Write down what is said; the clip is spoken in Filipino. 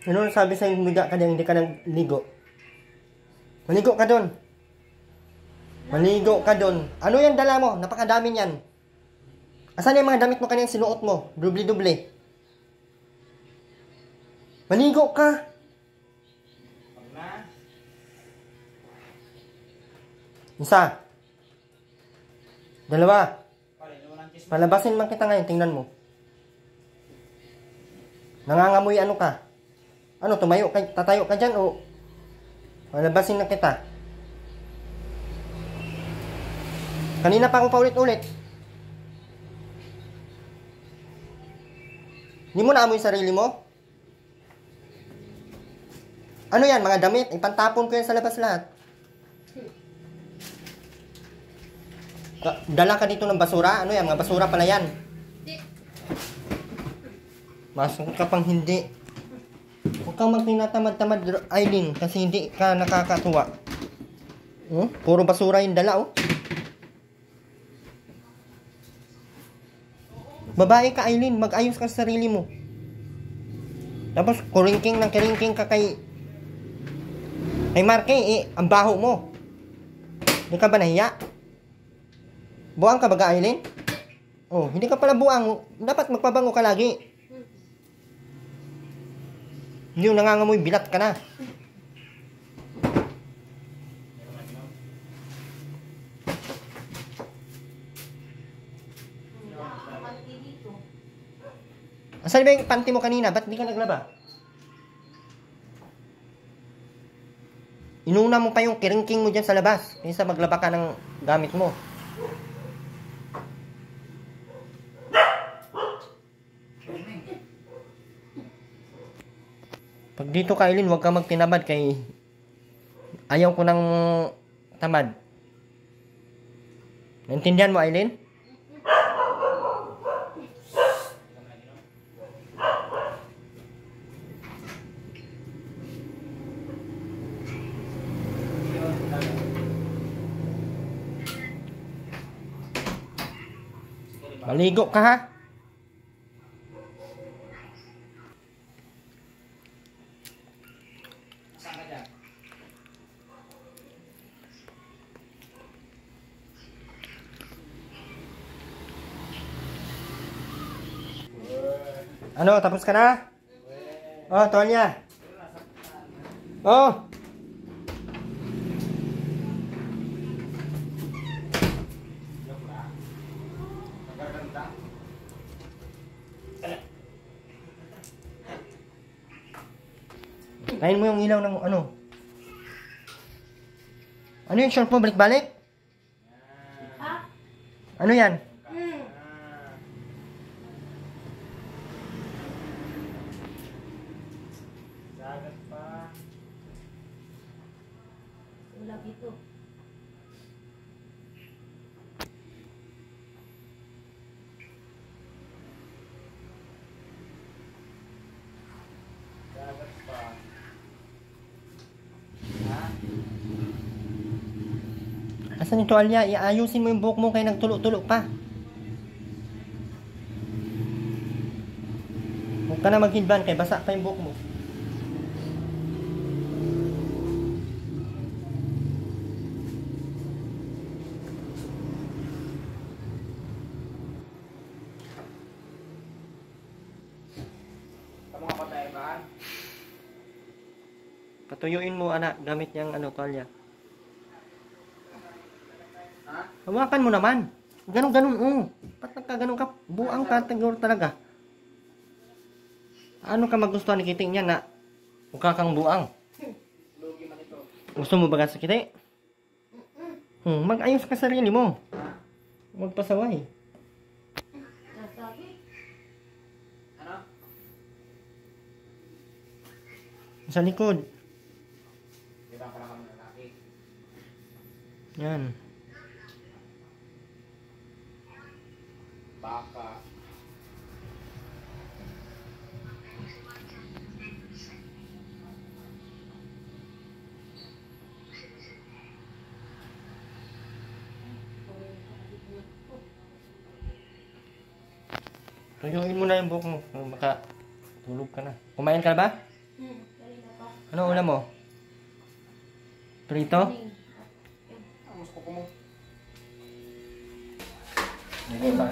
Ano sabi sa'yo humiga ka din, hindi ka nagligo? Maligo ka doon. Maligo ka doon. Ano yan dala mo? Napakadami yan. Asan yung mga damit mo kanina sinuot mo? Dubli-dubli. Maligo ka. Isa. Dalawa. Palabasin man kita ngayon, tingnan mo. Nangangamoy ano ka? Ano, tatayo ka dyan o palabasin na kita? Kanina pa ako paulit-ulit. Hindi mo naamoy sarili mo? Ano yan, mga damit? Ipantapon ko yan sa labas lahat. Dala ka dito ng basura? Ano yan, mga basura pala yan. Masok ka pang hindi. Huwag kang magtinatamad-tamad, Aileen, kasi hindi ka nakakatuwa. Puro basura yung dala, oh. Babae ka, Aileen, mag-ayos ka sa sarili mo. Tapos, kuringking ka kay Marky, ang baho mo. Hindi ka ba nahiya? Buang ka ba, Aileen? Oh, hindi ka pala buang. Dapat magpabango ka lagi. Hindi yung nangangamoy, bilat ka na. Asan ba yung panty mo kanina? Ba't di ka naglaba? Inuna mo pa yung kiringking mo dyan sa labas kaysa maglaba ka ng gamit mo. Pag dito ka, Aileen, huwag ka magtinamad kay ayaw ko ng tamad. Naintindihan mo, Aileen? Maligo ka, ha? Ano, tapos ka na? Oh, Tonya. Oh. Kain mo yung ilaw ng ano? Ano yung short mo? Balik-balik? Ha? Ano yan? Dagat pa. Ulag ito. Dagat pa. Asan yung tuwalya? Iayusin mo yung buhok mo kaya nagtulo-tulo pa. Huwag ka na maghidban kaya basa pa yung buhok mo. Mga patay ba? Patuyuin mo, anak, gamit niyang ano, tuwalya. Ha? Hawakan mo naman. Ganon-ganon, oh. Ba't nagkaganon ka? Buang ka, talaga. Ano ka magustuhan ni Kiting niya na mukha kang buang? Lugi man ito. Gusto mo ba sa Kiti? Mag-ayos ka sarili mo. Huwag pasaway. Sasabi. Ano? Sa likod. Ibang pala kami lalaki. Yan. Baka. Tuyuin mo na yung buhok mo. Baka tulog ka na. Kumain ka na ba? Kanina pa. Ano ulam mo? Prito? Ang mas kuko mo. Hindi ba?